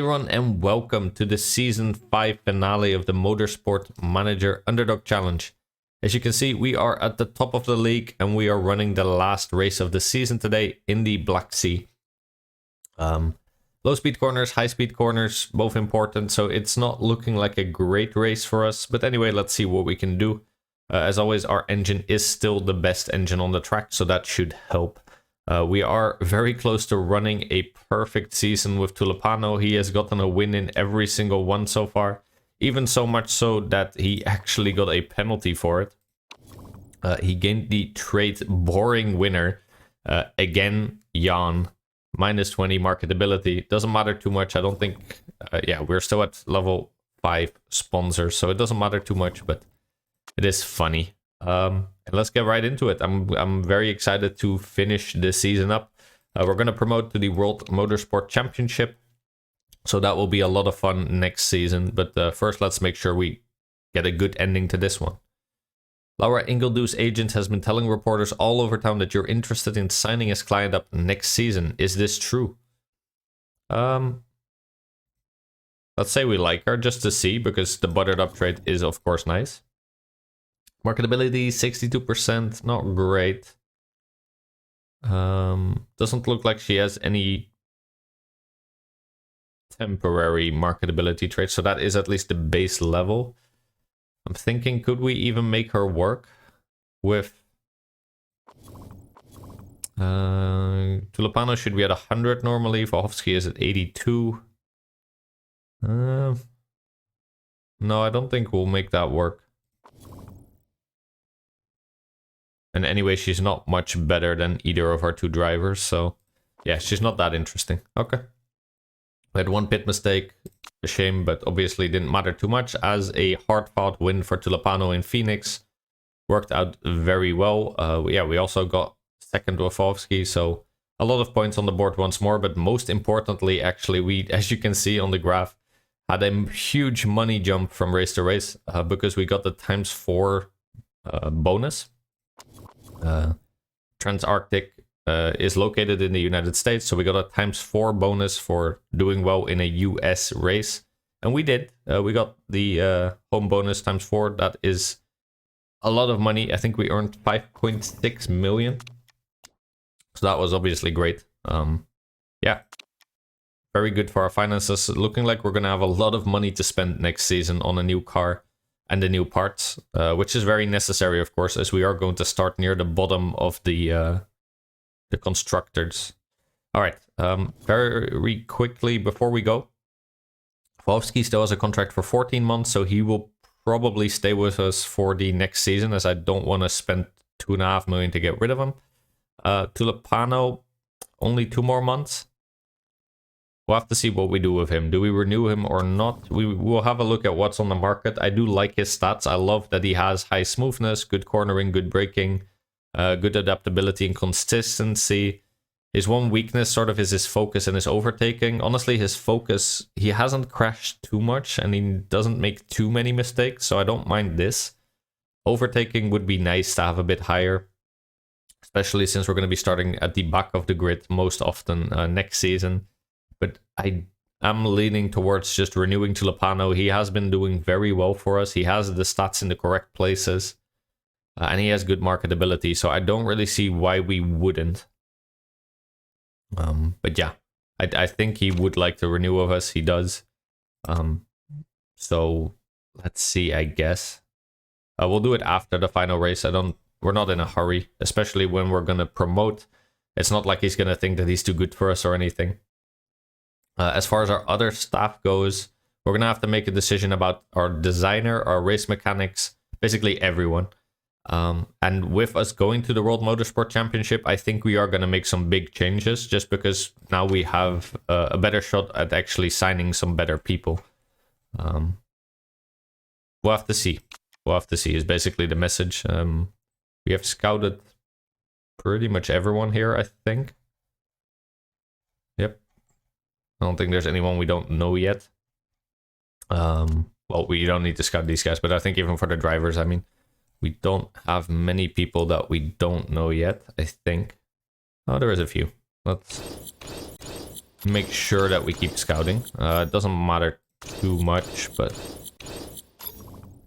Hey everyone, and welcome to the Season 5 finale of the Motorsport Manager Underdog Challenge. As you can see, we are at the top of the league and we are running the last race of the season today in the Black Sea. Low speed corners, high speed corners, both important, so it's not looking like a great race for us. But anyway, let's see what we can do. As always, our engine is still the best engine on the track, so that should help. We are very close to running a perfect season with Tulipano. He has gotten a win in every single one so far. Even so much so that he actually got a penalty for it. He gained the trait boring winner. Again, Jan. Minus 20 marketability. Doesn't matter too much. I don't think... yeah, we're still at level 5 sponsors, so it doesn't matter too much, but it is funny. And let's get right into it. I'm very excited to finish this season up. We're going to promote to the World Motorsport Championship, so that will be a lot of fun next season. But first, let's make sure we get a good ending to this one. Laura Ingledew's agent has been telling reporters all over town that you're interested in signing his client up next season. Is this true? Let's say we like her just to see, because the buttered up trait is of course nice. Marketability 62%, not great. Doesn't look like she has any temporary marketability traits, so that is at least the base level. I'm thinking, could we even make her work with... Tulipano should be at 100 normally, Vahovsky is at 82. No, I don't think we'll make that work. And anyway, she's not much better than either of our two drivers, so yeah, she's not that interesting. Okay. We had one pit mistake, a shame, but obviously didn't matter too much, as a hard-fought win for Tulipano in Phoenix. Worked out very well. Yeah, we also got second with Vahovsky, so a lot of points on the board once more, but most importantly, actually, we, as you can see on the graph, had a huge money jump from race to race, because we got the ×4 bonus. Transarctic is located in the United States, so we got a ×4 bonus for doing well in a US race, and we did. We got the home bonus ×4. That is a lot of money. I think we earned 5.6 million, so that was obviously great. Yeah, very good for our finances. Looking like we're gonna have a lot of money to spend next season on a new car and the new parts, which is very necessary, of course, as we are going to start near the bottom of the constructors. All right, very quickly before we go, Vahovsky still has a contract for 14 months, so he will probably stay with us for the next season, as I don't want to spend 2.5 million to get rid of him. Tulipano, only 2 more months. We'll have to see what we do with him. Do we renew him or not? We will have a look at what's on the market. I do like his stats. I love that he has high smoothness, good cornering, good braking, good adaptability and consistency. His one weakness sort of is his focus and his overtaking. Honestly, his focus, he hasn't crashed too much and he doesn't make too many mistakes, so I don't mind this. Overtaking would be nice to have a bit higher, especially since we're going to be starting at the back of the grid most often next season. But I am leaning towards just renewing Tulipano. He has been doing very well for us. He has the stats in the correct places. And he has good marketability, so I don't really see why we wouldn't. But yeah, I think he would like to renew with us. He does. So let's see, I guess. We'll do it after the final race. We're not in a hurry, especially when we're going to promote. It's not like he's going to think that he's too good for us or anything. As far as our other staff goes, we're going to have to make a decision about our designer, our race mechanics, basically everyone. And with us going to the World Motorsport Championship, I think we are going to make some big changes, just because now we have a better shot at actually signing some better people. We'll have to see. We'll have to see is basically the message. We have scouted pretty much everyone here, I think. Yep. I don't think there's anyone we don't know yet. Well, we don't need to scout these guys, but I think even for the drivers, I mean, we don't have many people that we don't know yet, I think. Oh, there is a few. Let's make sure that we keep scouting. It doesn't matter too much, but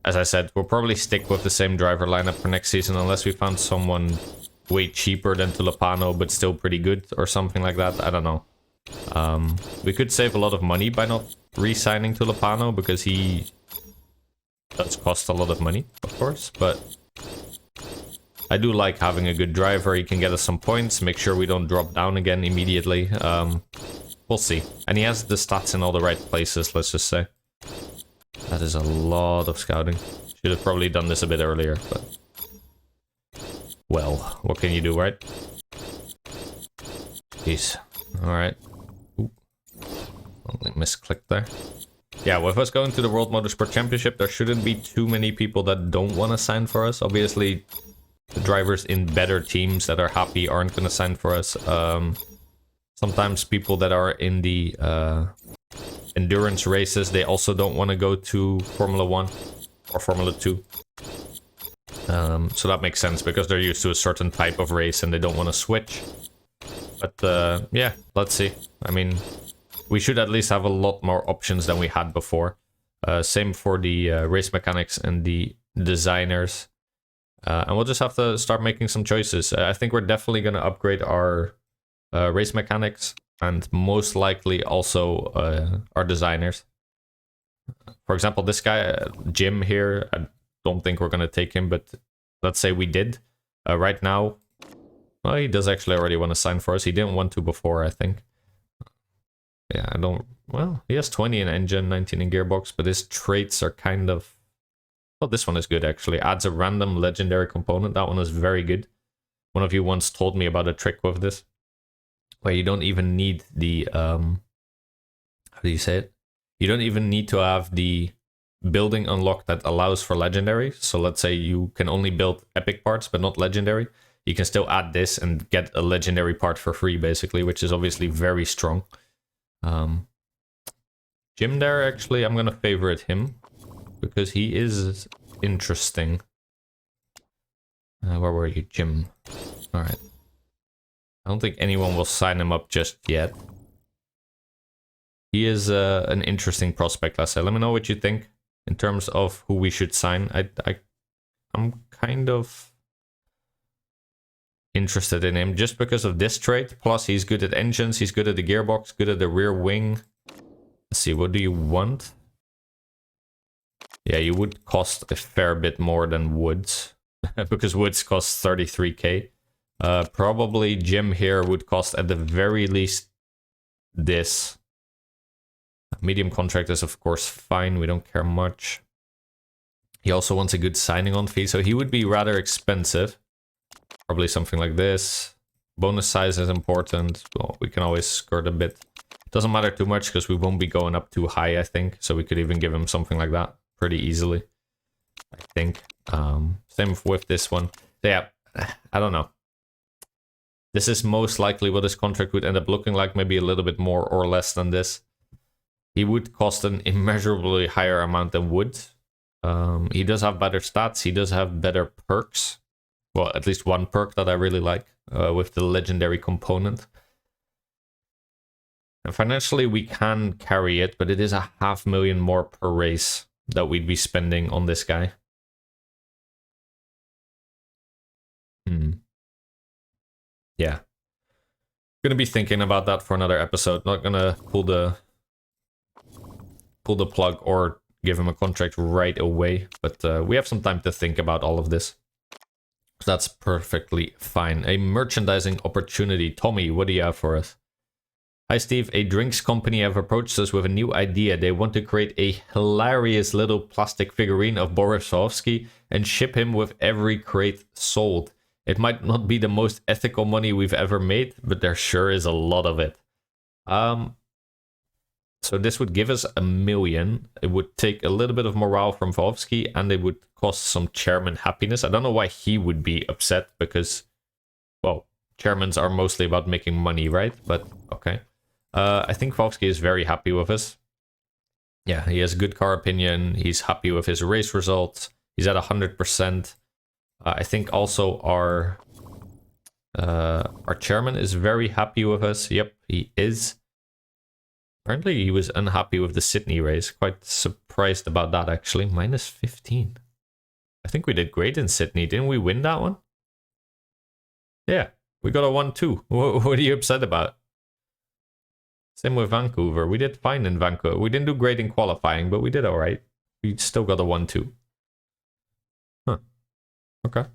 as I said, we'll probably stick with the same driver lineup for next season unless we found someone way cheaper than Tulipano, but still pretty good or something like that. I don't know. We could save a lot of money by not re-signing Tulipano because he does cost a lot of money, of course, but I do like having a good driver. He can get us some points, make sure we don't drop down again immediately. We'll see. And he has the stats in all the right places, let's just say. That is a lot of scouting. Should have probably done this a bit earlier, but... well, what can you do, right? Jeez. Alright. Only misclicked there. Yeah, with us going to the World Motorsport Championship, there shouldn't be too many people that don't want to sign for us. Obviously, the drivers in better teams that are happy aren't going to sign for us. Sometimes people that are in the endurance races, they also don't want to go to Formula 1 or Formula 2. So that makes sense because they're used to a certain type of race and they don't want to switch. But yeah, let's see. I mean, we should at least have a lot more options than we had before. Same for the race mechanics and the designers. And we'll just have to start making some choices. I think we're definitely going to upgrade our race mechanics and most likely also our designers. For example, this guy, Jim here, I don't think we're going to take him, but let's say we did. Right now, well, he does actually already want to sign for us. He didn't want to before, I think. Yeah, I don't... well, he has 20 in engine, 19 in gearbox, but his traits are kind of... well, this one is good, actually. Adds a random legendary component. That one is very good. One of you once told me about a trick with this, where you don't even need the... how do you say it? You don't even need to have the building unlocked that allows for legendary. So let's say you can only build epic parts, but not legendary. You can still add this and get a legendary part for free, basically, which is obviously very strong. Jim there, actually, I'm going to favorite him because he is interesting. Where were you, Jim? Alright. I don't think anyone will sign him up just yet. He is an interesting prospect, let's say. Let me know what you think in terms of who we should sign. I'm kind of interested in him just because of this trait. Plus, he's good at engines, he's good at the gearbox, good at the rear wing. Let's see, what do you want? Yeah, you would cost a fair bit more than Woods, because Woods costs 33k. Probably Jim here would cost at the very least this. Medium contract is of course fine, we don't care much. He also wants a good signing on fee, so he would be rather expensive. Probably something like this. Bonus size is important. Well, we can always skirt a bit. Doesn't matter too much because we won't be going up too high, I think. So we could even give him something like that pretty easily, I think. Same with this one. So yeah, I don't know. This is most likely what his contract would end up looking like. Maybe a little bit more or less than this. He would cost an immeasurably higher amount than Wood. He does have better stats. He does have better perks. Well, at least one perk that I really like with the legendary component. And financially, we can carry it, but it is 500,000 more per race that we'd be spending on this guy. Yeah. Gonna be thinking about that for another episode. Not gonna pull the plug or give him a contract right away, but we have some time to think about all of this. So that's perfectly fine. A merchandising opportunity. Tommy, what do you have for us? Hi Steve, a drinks company have approached us with a new idea. They want to create a hilarious little plastic figurine of Boris Swarovski and ship him with every crate sold. It might not be the most ethical money we've ever made, but there sure is a lot of it. So this would give us 1 million. It would take a little bit of morale from Swarovski, and it would cost some chairman happiness. I don't know why he would be upset, because, well, chairmans are mostly about making money, right? But, okay. I think Swarovski is very happy with us. Yeah, he has a good car opinion. He's happy with his race results. He's at 100%. I think also our chairman is very happy with us. Yep, he is. Apparently he was unhappy with the Sydney race. Quite surprised about that, actually. Minus 15. I think we did great in Sydney. Didn't we win that one? Yeah, we got a 1-2. What are you upset about? Same with Vancouver. We did fine in Vancouver. We didn't do great in qualifying, but we did all right. We still got a 1-2. Huh. Okay.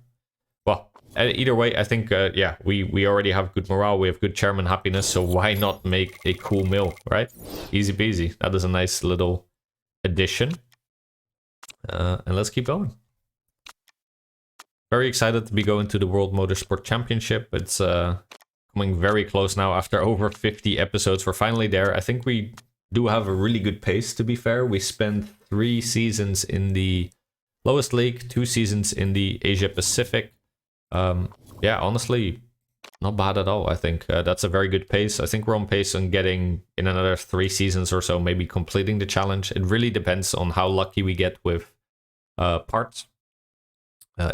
Well, either way, I think, yeah, we already have good morale. We have good chairman happiness. So why not make a cool mill, right? Easy peasy. That is a nice little addition. And let's keep going. Very excited to be going to the World Motorsport Championship. It's coming very close now. After over 50 episodes, we're finally there. I think we do have a really good pace, to be fair. We spent 3 seasons in the lowest league, 2 seasons in the Asia Pacific. Yeah, honestly, not bad at all, I think. That's a very good pace. I think we're on pace on getting, in another 3 seasons or so, maybe completing the challenge. It really depends on how lucky we get with parts.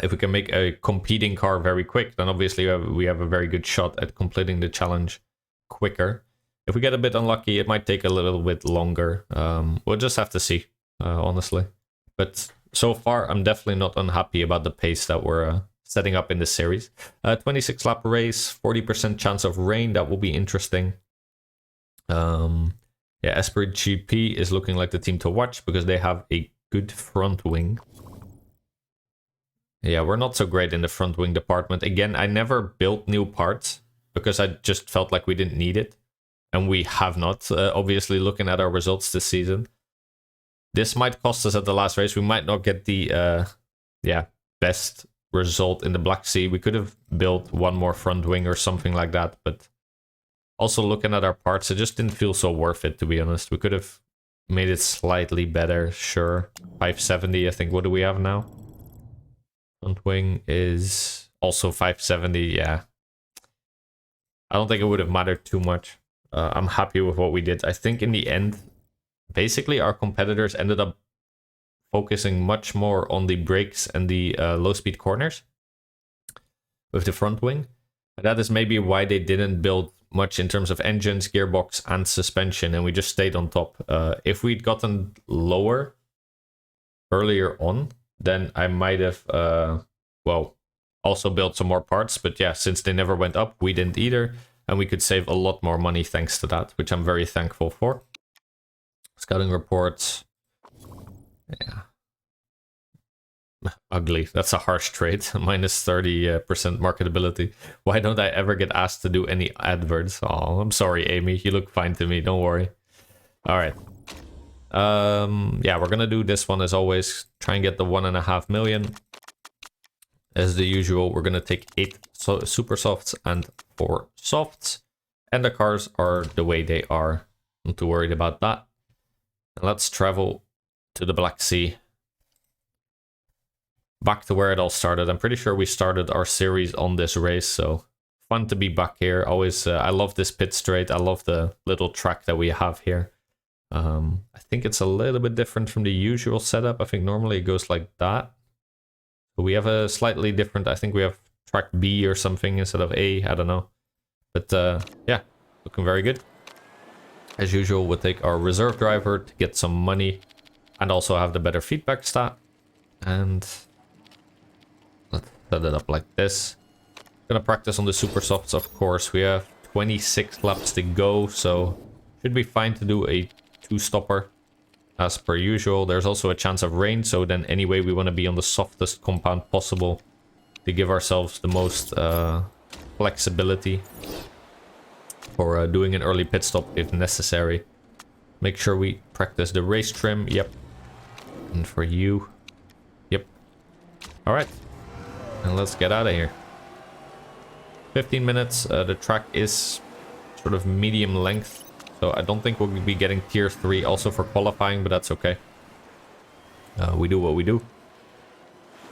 If we can make a competing car very quick, then obviously we have a very good shot at completing the challenge quicker. If we get a bit unlucky, it might take a little bit longer. We'll just have to see, honestly. But so far, I'm definitely not unhappy about the pace that we're setting up in this series. 26 lap race, 40% chance of rain. That will be interesting. Yeah, Esprit GP is looking like the team to watch because they have a good front wing. Yeah, we're not so great in the front wing department. Again, I never built new parts because I just felt like we didn't need it. And we have not, obviously, looking at our results this season. This might cost us at the last race. We might not get the best result in the Black Sea. We could have built one more front wing or something like that. But also looking at our parts, it just didn't feel so worth it, to be honest. We could have made it slightly better, sure. 570, I think. What do we have now? Front wing is also 570, yeah. I don't think it would have mattered too much. I'm happy with what we did. I think in the end, basically our competitors ended up focusing much more on the brakes and the low-speed corners with the front wing. And that is maybe why they didn't build much in terms of engines, gearbox, and suspension, and we just stayed on top. If we'd gotten lower earlier on, then I might have, well, also built some more parts. But yeah, since they never went up, we didn't either. And we could save a lot more money thanks to that, which I'm very thankful for. Scouting reports. Yeah. Ugly. That's a harsh trade. Minus 30% marketability. Why don't I ever get asked to do any adverts? Oh, I'm sorry, Amy. You look fine to me. Don't worry. All right. Yeah, we're gonna do this one as always. Try and get the 1.5 million. As the usual, we're gonna take 8 super softs and 4 softs, and the cars are the way they are. Not too worried about that. And let's travel to the Black Sea. Back to where it all started. I'm pretty sure we started our series on this race, so fun to be back here. Always, I love this pit straight. I love the little track that we have here. I think it's a little bit different from the usual setup. I think normally it goes like that. But we have a slightly different, I think we have track B or something instead of A, I don't know. But yeah, looking very good. As usual, we'll take our reserve driver to get some money and also have the better feedback stat. And let's set it up like this. Gonna practice on the super softs, of course. We have 26 laps to go, so should be fine to do a 2-stopper as per usual. There's also a chance of rain, so then anyway we want to be on the softest compound possible to give ourselves the most flexibility for doing an early pit stop if necessary. Make sure we practice the race trim. Yep. And for you. Yep. All right. And let's get out of here. 15 minutes. The track is sort of medium length. So I don't think we'll be getting tier 3 also for qualifying, but that's okay. We do what we do.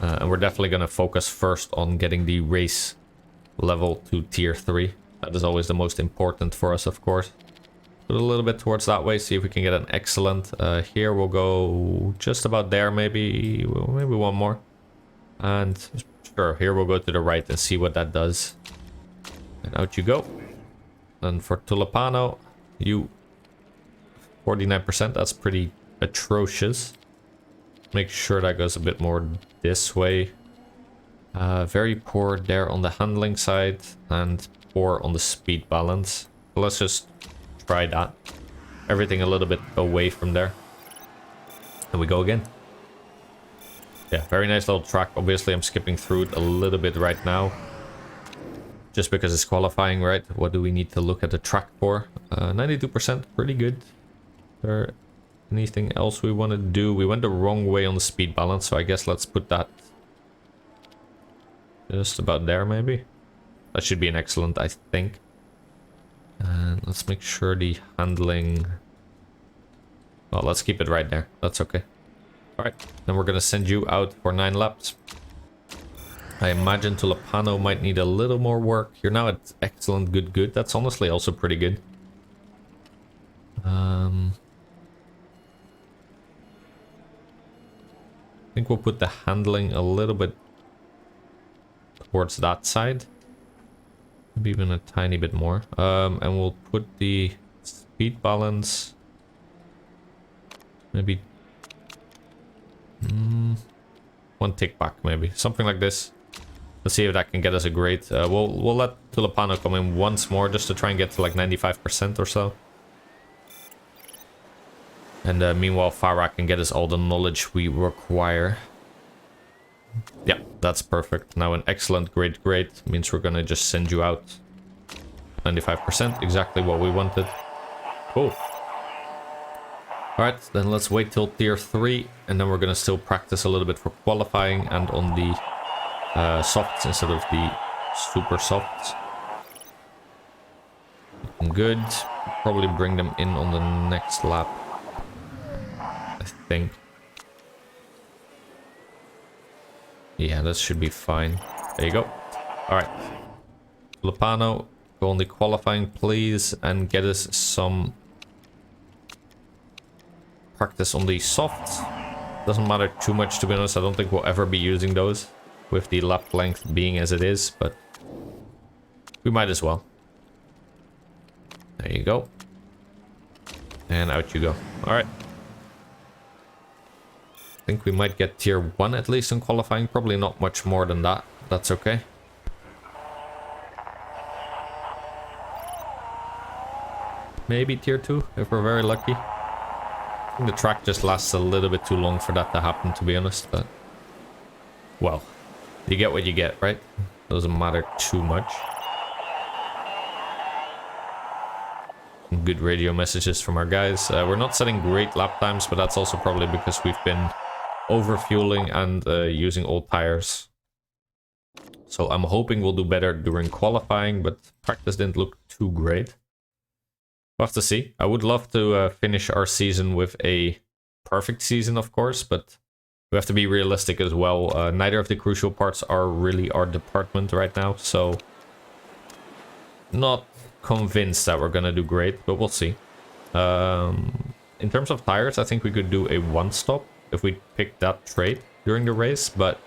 And we're definitely going to focus first on getting the race level to tier 3. That is always the most important for us, of course. Put a little bit towards that way, see if we can get an excellent. Here we'll go just about there, maybe one more. And sure, here we'll go to the right and see what that does. And out you go. And for Tulipano, you 49%, that's pretty atrocious. Make sure that goes a bit more this way. Very poor there on the handling side and poor on the speed balance. So let's just try that. Everything a little bit away from there. And we go again. Yeah, very nice little track. Obviously, I'm skipping through it a little bit right now. Just because it's qualifying, right? What do we need to look at the track for? 92%, pretty good. Is there anything else we want to do? We went the wrong way on the speed balance, so I guess let's put that just about there, maybe. That should be an excellent, I think. And let's make sure the handling... Well, let's keep it right there. That's okay. Alright, then we're gonna send you out for 9 laps. I imagine Tulipano might need a little more work. You're now at excellent, good, good. That's honestly also pretty good. I think we'll put the handling a little bit towards that side. Maybe even a tiny bit more. And we'll put the speed balance... Maybe... one tick back, maybe. Something like this. Let's see if that can get us a grade. We'll let Tulipano come in once more just to try and get to like 95% or so. And meanwhile, Fallback can get us all the knowledge we require. Yeah, that's perfect. Now an excellent grade means we're gonna just send you out. 95%, exactly what we wanted. Cool. Alright, then let's wait till tier 3, and then we're gonna still practice a little bit for qualifying and on the softs instead of the super softs. Looking good. Probably bring them in on the next lap, I think. Yeah, that should be fine. There you go. Alright. Tulipano, go on the qualifying, please, and get us some practice on the softs. Doesn't matter too much, to be honest. I don't think we'll ever be using those with the lap length being as it is, but we might as well. There you go. And out you go. Alright. I think we might get tier 1 at least in qualifying. Probably not much more than that. That's okay. Maybe tier 2 if we're very lucky. I think the track just lasts a little bit too long for that to happen, to be honest, but... Well, you get what you get, right? Doesn't matter too much. Good radio messages from our guys. We're not setting great lap times, but that's also probably because we've been over-fueling and using old tires. So I'm hoping we'll do better during qualifying, but practice didn't look too great. We'll have to see. I would love to finish our season with a perfect season, of course, but we have to be realistic as well. Neither of the crucial parts are really our department right now, so not convinced that we're gonna do great, but we'll see. In terms of tires, I think we could do a one-stop if we pick that trait during the race, but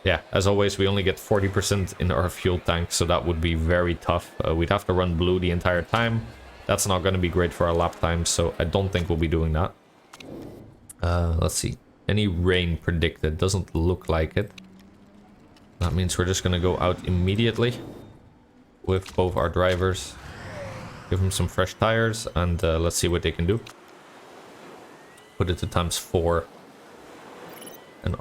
yeah, as always, we only get 40% in our fuel tank, so that would be very tough. We'd have to run blue the entire time. That's not going to be great for our lap time, so I don't think we'll be doing that. Let's see. Any rain predicted? Doesn't look like it. That means we're just going to go out immediately with both our drivers. Give them some fresh tires, and let's see what they can do. Put it to ×4. And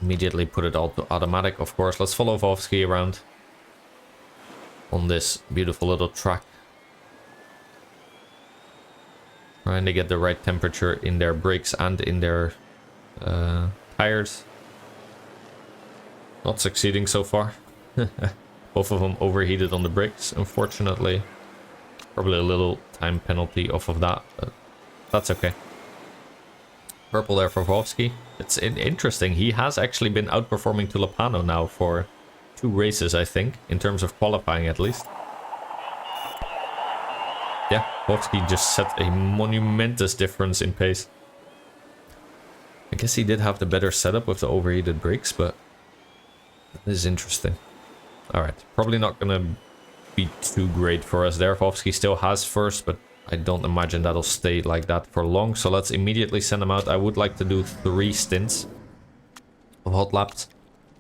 immediately put it all to automatic, of course. Let's follow Vovsky around on this beautiful little track. Trying to get the right temperature in their brakes and in their tires. Not succeeding so far. Both of them overheated on the brakes, unfortunately. Probably a little time penalty off of that, but that's okay. Purple there for Vovsky. It's interesting. He has actually been outperforming Tulipano now for 2 races, I think, in terms of qualifying at least. Yeah, Vovsky just set a monumentous difference in pace. I guess he did have the better setup with the overheated brakes, but this is interesting. Alright, probably not gonna be too great for us there. Vovsky still has first, but I don't imagine that'll stay like that for long. So let's immediately send him out. I would like to do 3 stints of hot laps.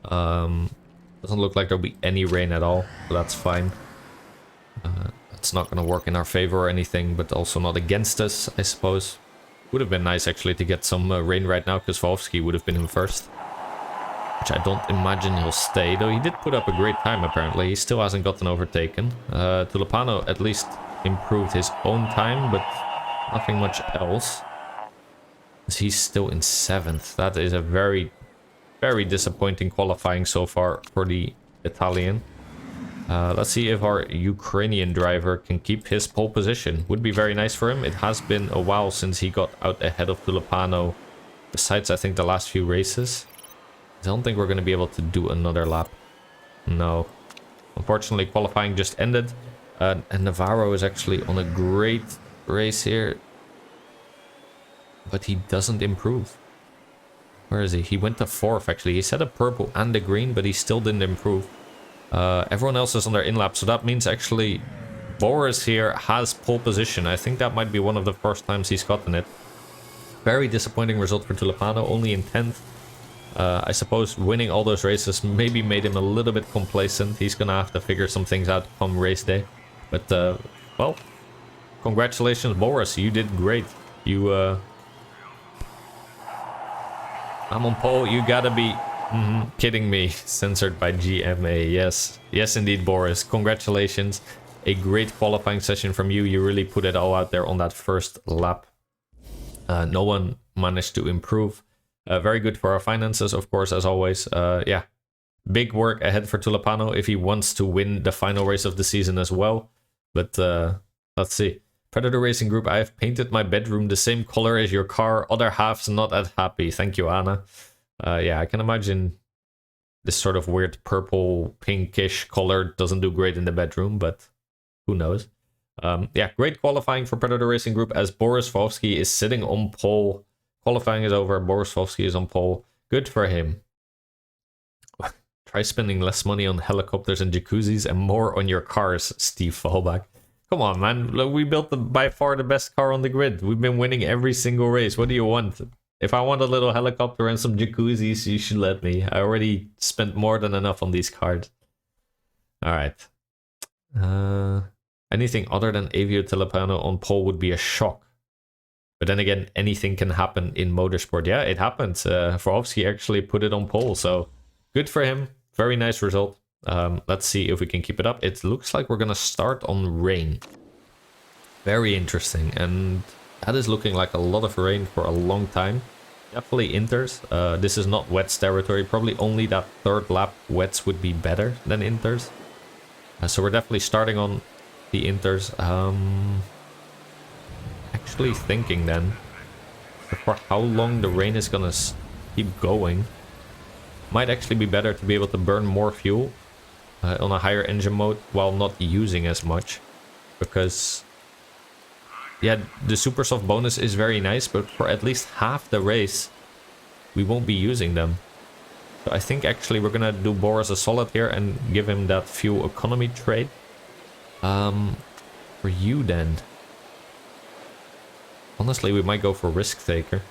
Doesn't look like there'll be any rain at all, so that's fine. It's not going to work in our favor or anything, but also not against us, I suppose. Would have been nice actually to get some rain right now, because Wolfsky would have been in first. Which I don't imagine he'll stay, though he did put up a great time apparently. He still hasn't gotten overtaken. Tulipano at least improved his own time, but nothing much else. He's still in 7th. That is a very, very disappointing qualifying so far for the Italian. Let's see if our Ukrainian driver can keep his pole position. Would be very nice for him. It has been a while since he got out ahead of Tulipano. Besides, I think, the last few races. I don't think we're going to be able to do another lap. No. Unfortunately, qualifying just ended. And Navarro is actually on a great race here. But he doesn't improve. Where is he? He went to 4th, actually. He set a purple and a green, but he still didn't improve. Everyone else is on their in-lap, so that means actually Boris here has pole position. I think that might be one of the first times he's gotten it. Very disappointing result for Tulipano, only in 10th. I suppose winning all those races maybe made him a little bit complacent. He's gonna have to figure some things out come race day. But, well, congratulations, Boris. You did great. You, I'm on pole. You gotta be kidding me. Censored by GMA. Yes. Yes, indeed, Boris. Congratulations. A great qualifying session from you. You really put it all out there on that first lap. No one managed to improve. Very good for our finances, of course, as always. Yeah. Big work ahead for Tulipano if he wants to win the final race of the season as well. But let's see. Predator Racing Group, I have painted my bedroom the same color as your car. Other half's not as happy. Thank you, Anna. Yeah, I can imagine this sort of weird purple, pinkish color doesn't do great in the bedroom, but who knows. Yeah, great qualifying for Predator Racing Group as Boris Wolfsky is sitting on pole. Qualifying is over. Boris Wolfsky is on pole. Good for him. Try spending less money on helicopters and jacuzzis and more on your cars, Steve Fallback. Come on, man. Look, we built by far the best car on the grid. We've been winning every single race. What do you want? If I want a little helicopter and some jacuzzis, you should let me. I already spent more than enough on these cars. Alright. Anything other than Avio Tulipano on pole would be a shock. But then again, anything can happen in motorsport. Yeah, it happened. Vorowski actually put it on pole, so good for him. Very nice result. Let's see if we can keep it up. It looks like we're going to start on rain. Very interesting. And that is looking like a lot of rain for a long time. Definitely inters. This is not wets territory. Probably only that 3rd lap wets would be better than inters. So we're definitely starting on the inters. Actually thinking then, for how long the rain is gonna keep going, might actually be better to be able to burn more fuel on a higher engine mode while not using as much. Because, yeah, the super soft bonus is very nice, but for at least half the race, we won't be using them. So I think actually we're gonna do Boris a solid here and give him that fuel economy trade. For you then, honestly, we might go for risk taker.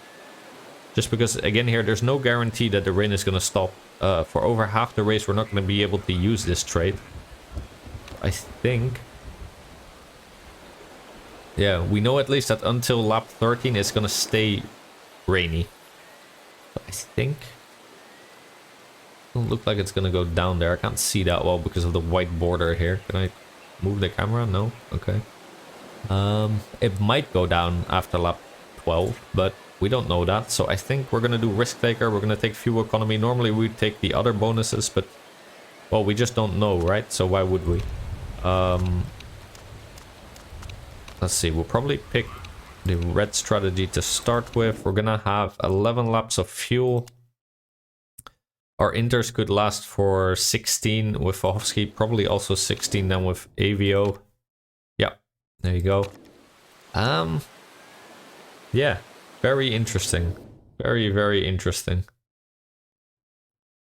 Just because, again, here, there's no guarantee that the rain is going to stop. For over half the race, we're not going to be able to use this trade. I think... yeah, we know at least that until lap 13 it's going to stay rainy. But I think... doesn't look like it's going to go down there. I can't see that well because of the white border here. Can I move the camera? No? Okay. It might go down after lap 12, but we don't know that. So I think we're going to do risk taker. We're going to take fuel economy. Normally we'd take the other bonuses, but, well, we just don't know, right? So why would we? Let's see. We'll probably pick the red strategy to start with. We're going to have 11 laps of fuel. Our inters could last for 16 with Volhovsky, probably also 16 then with Avio. Yeah, there you go. Yeah, very interesting. Very, very interesting.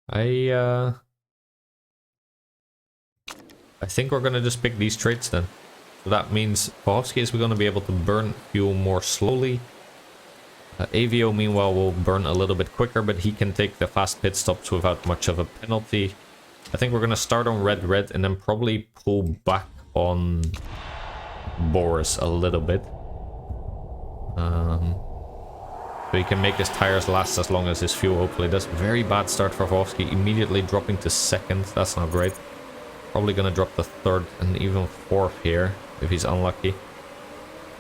I think we're gonna just pick these traits then. So that means Fahovsky is going to be able to burn fuel more slowly. AVO, meanwhile, will burn a little bit quicker, but he can take the fast pit stops without much of a penalty. I think we're going to start on red and then probably pull back on Boris a little bit. So he can make his tires last as long as his fuel hopefully does. Very bad start for Fahovsky, immediately dropping to second. That's not great. Probably going to drop to third and even fourth here if he's unlucky.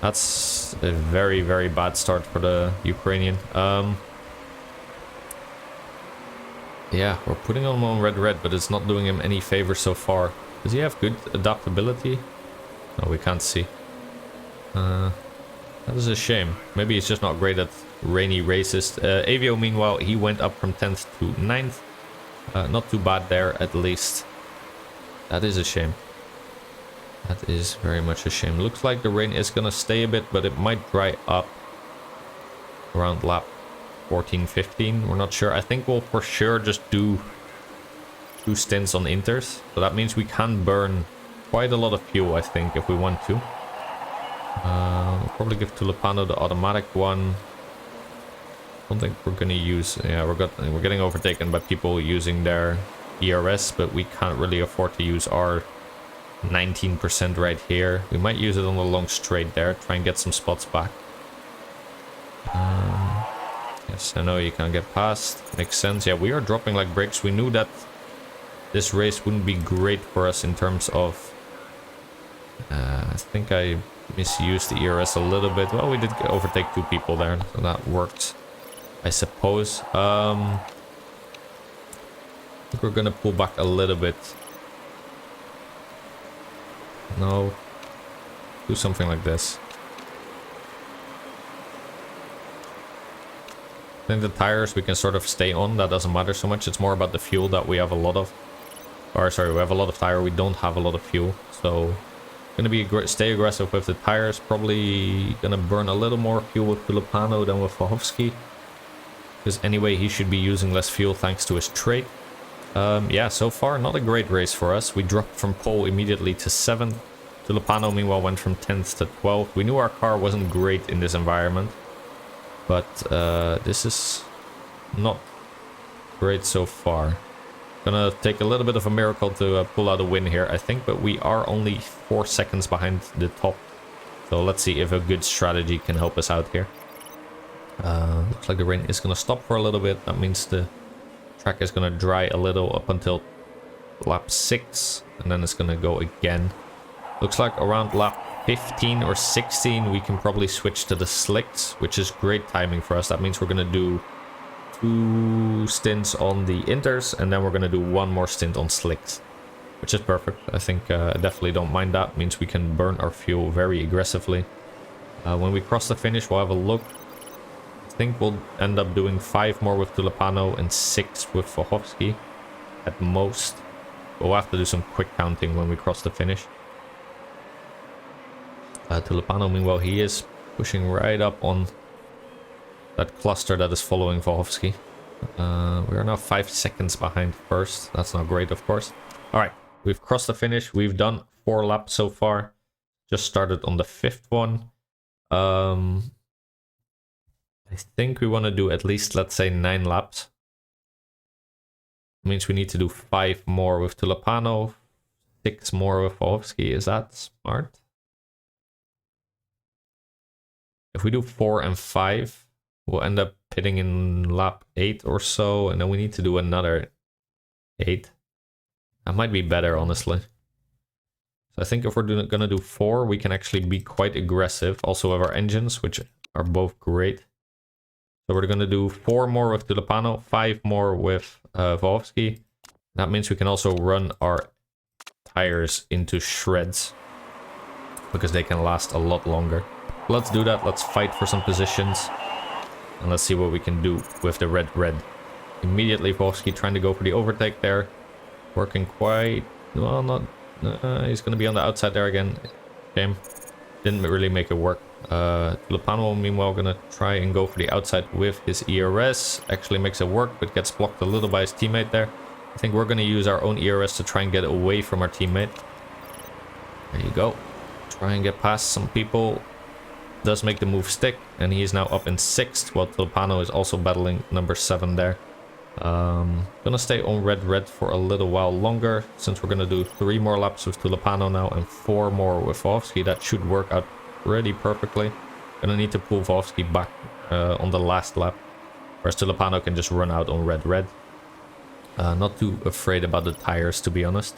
That's a very, very bad start for the Ukrainian. Yeah, we're putting him on red, but it's not doing him any favor so far. Does he have good adaptability? No, we can't see. That is a shame. Maybe he's just not great at rainy races. Avio, meanwhile, he went up from 10th to 9th. Not too bad there, at least. That is a shame. That is very much a shame. Looks like the rain is gonna stay a bit, but it might dry up around lap 14, 15. We're not sure. I think we'll for sure just do 2 stints on inters. So that means we can burn quite a lot of fuel, I think, if we want to. We'll probably give Tulipano the automatic one. I don't think we're gonna use... Yeah, we're getting overtaken by people using their ERS, but we can't really afford to use our 19% right here. We might use it on the long straight there, try and get some spots back. Yes, I know you can't get past. Makes sense. Yeah, we are dropping like bricks. We knew that this race wouldn't be great for us in terms of... I think I misused the ERS a little bit. Well, we did overtake 2 people there, so that worked, I suppose. I think we're gonna pull back a little bit. No. Do something like this. I think the tires we can sort of stay on. That doesn't matter so much. It's more about the fuel that we have a lot of. Or sorry, we have a lot of tire. We don't have a lot of fuel. So gonna be stay aggressive with the tires. Probably gonna burn a little more fuel with Tulipano than with Fahovsky. Because anyway, he should be using less fuel thanks to his trait. Yeah, so far not a great race for us. We dropped from pole immediately to 7th. Tulipano meanwhile went from 10th to 12th. We knew our car wasn't great in this environment, but this is not great so far. Gonna take a little bit of a miracle to pull out a win here, I think, but we are only 4 seconds behind the top. So let's see if a good strategy can help us out here. Looks like the rain is gonna stop for a little bit. That means the track is gonna dry a little up until lap 6, and then it's gonna go again. Looks like around lap 15 or 16 we can probably switch to the slicks, which is great timing for us. That means we're gonna do 2 stints on the inters, and then we're gonna do 1 more stint on slicks, which is perfect. I think I definitely don't mind that. Means we can burn our fuel very aggressively. When we cross the finish, we'll have a look. I think we'll end up doing 5 more with Tulipano and 6 with Fahovsky at most. We'll have to do some quick counting when we cross the finish. Tulipano, meanwhile, he is pushing right up on that cluster that is following Fahovsky. We are now 5 seconds behind first. That's not great, of course. Alright, we've crossed the finish. We've done 4 laps so far. Just started on the 5th one. I think we want to do at least, let's say, 9 laps. It means we need to do 5 more with Tulipano, 6 more with Fahovsky. Is that smart? If we do 4 and 5, we'll end up pitting in lap 8 or so, and then we need to do another 8. That might be better, honestly. So I think if we're gonna do 4, we can actually be quite aggressive. Also with our engines, which are both great. So we're gonna do 4 more with Tulipano, 5 more with Fahovsky. That means we can also run our tires into shreds, because they can last a lot longer. Let's do that. Let's fight for some positions. And let's see what we can do with the red. Immediately Fahovsky trying to go for the overtake there. Working quite... Well, not... he's going to be on the outside there again. Shame. Didn't really make it work. Tulipano, meanwhile, going to try and go for the outside with his ERS. Actually makes it work, but gets blocked a little by his teammate there. I think we're going to use our own ERS to try and get away from our teammate. There you go. Try and get past some people. Does make the move stick, and he is now up in 6th, while Tulipano is also battling number 7 there. Gonna stay on red for a little while longer, since we're gonna do 3 more laps with Tulipano now and 4 more with Vovsky. That should work out pretty perfectly. Gonna need to pull Vovsky back on the last lap, whereas Tulipano can just run out on red. Not too afraid about the tires, to be honest.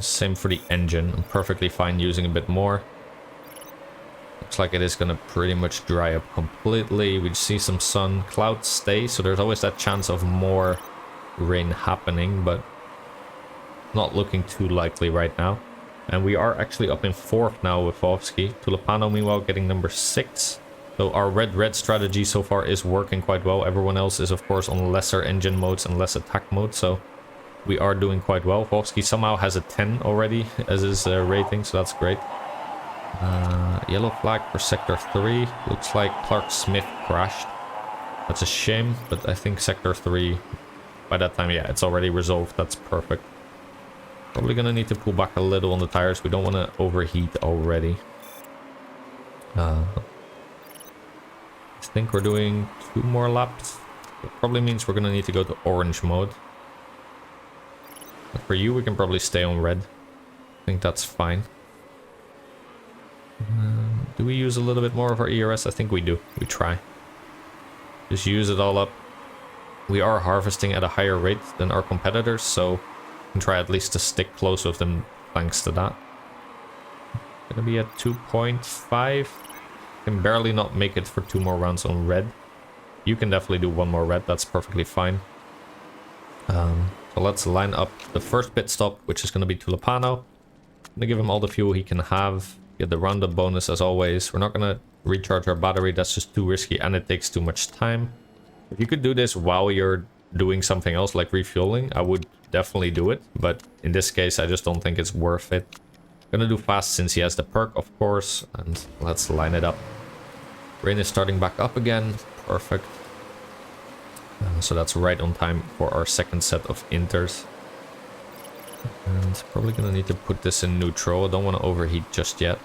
Same for the engine. I'm perfectly fine using a bit more. Looks like it is going to pretty much dry up completely. We see some sun. Clouds stay, so there's always that chance of more rain happening, but not looking too likely right now. And we are actually up in 4th now with Vovsky. Tulipano, meanwhile, getting number 6. So our red strategy so far is working quite well. Everyone else is, of course, on lesser engine modes and less attack mode, so we are doing quite well. Vovsky somehow has a 10 already as his rating, so that's great. Yellow flag for sector 3. Looks like Clark Smith crashed. That's a shame, but I think sector 3, by that time, yeah, it's already resolved. That's perfect. Probably gonna need to pull back a little on the tires. We don't want to overheat already. I think we're doing 2 more laps. That probably means we're gonna need to go to orange mode. But for you, we can probably stay on red. I think that's fine. Do we use a little bit more of our ERS? I think we do. We try. Just use it all up. We are harvesting at a higher rate than our competitors, so we can try at least to stick close with them thanks to that. Gonna be at 2.5. Can barely not make it for 2 more rounds on red. You can definitely do 1 more red. That's perfectly fine. So let's line up the first pit stop, which is going to be Tulipano. I'm going to give him all the fuel he can have. Get the roundup bonus as always. We're not going to recharge our battery. That's just too risky and it takes too much time. If you could do this while you're doing something else like refueling, I would definitely do it. But in this case, I just don't think it's worth it. I'm going to do fast since he has the perk, of course. And let's line it up. Rain is starting back up again. Perfect. So that's right on time for our second set of inters. And probably gonna need to put this in neutral. I don't want to overheat just yet.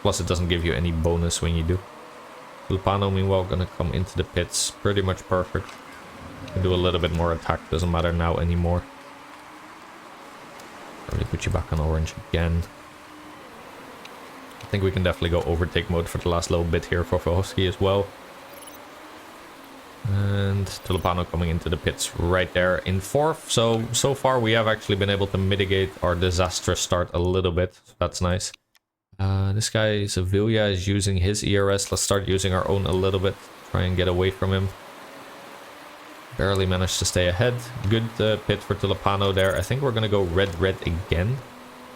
Plus it doesn't give you any bonus when you do. Tulipano meanwhile gonna come into the pits. Pretty much perfect. Can do a little bit more attack. Doesn't matter now anymore. Probably put you back on orange again. I think we can definitely go overtake mode for the last little bit here for Vovsky as well. And Tulipano coming into the pits right there in 4th. So far we have actually been able to mitigate our disastrous start a little bit. So that's nice. This guy, Sevilla, is using his ERS. Let's start using our own a little bit. Try and get away from him. Barely managed to stay ahead. Good pit for Tulipano there. I think we're going to go red again.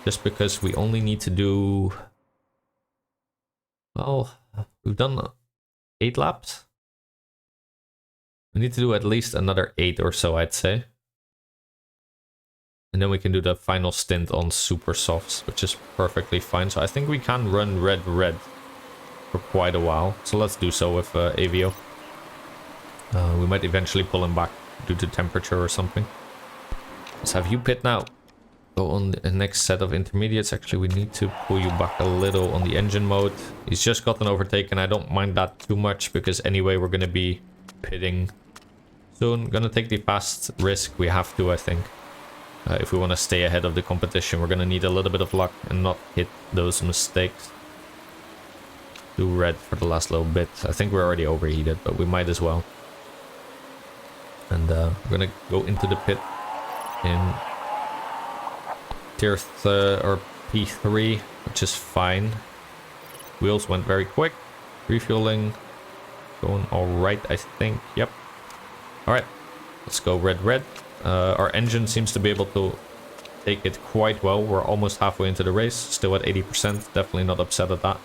Just because we only need to do... Well, we've done 8 laps. We need to do at least another 8 or so, I'd say. And then we can do the final stint on super softs, which is perfectly fine. So I think we can run red for quite a while. So let's do so with Avio. We might eventually pull him back due to temperature or something. Let's have you pit now. Go on the next set of intermediates. Actually, we need to pull you back a little on the engine mode. He's just gotten overtaken. I don't mind that too much because anyway, we're going to be pitting soon. Gonna take the fast risk. We have to, I think. If we want to stay ahead of the competition, we're gonna need a little bit of luck and not hit those mistakes. Do red for the last little bit. I think we're already overheated, but we might as well. And we're gonna go into the pit in tier or P3, which is fine. Wheels went very quick. Refueling going all right, I think. Yep. All right, let's go red. Our engine seems to be able to take it quite well. We're almost halfway into the race, still at 80%. Definitely not upset at that.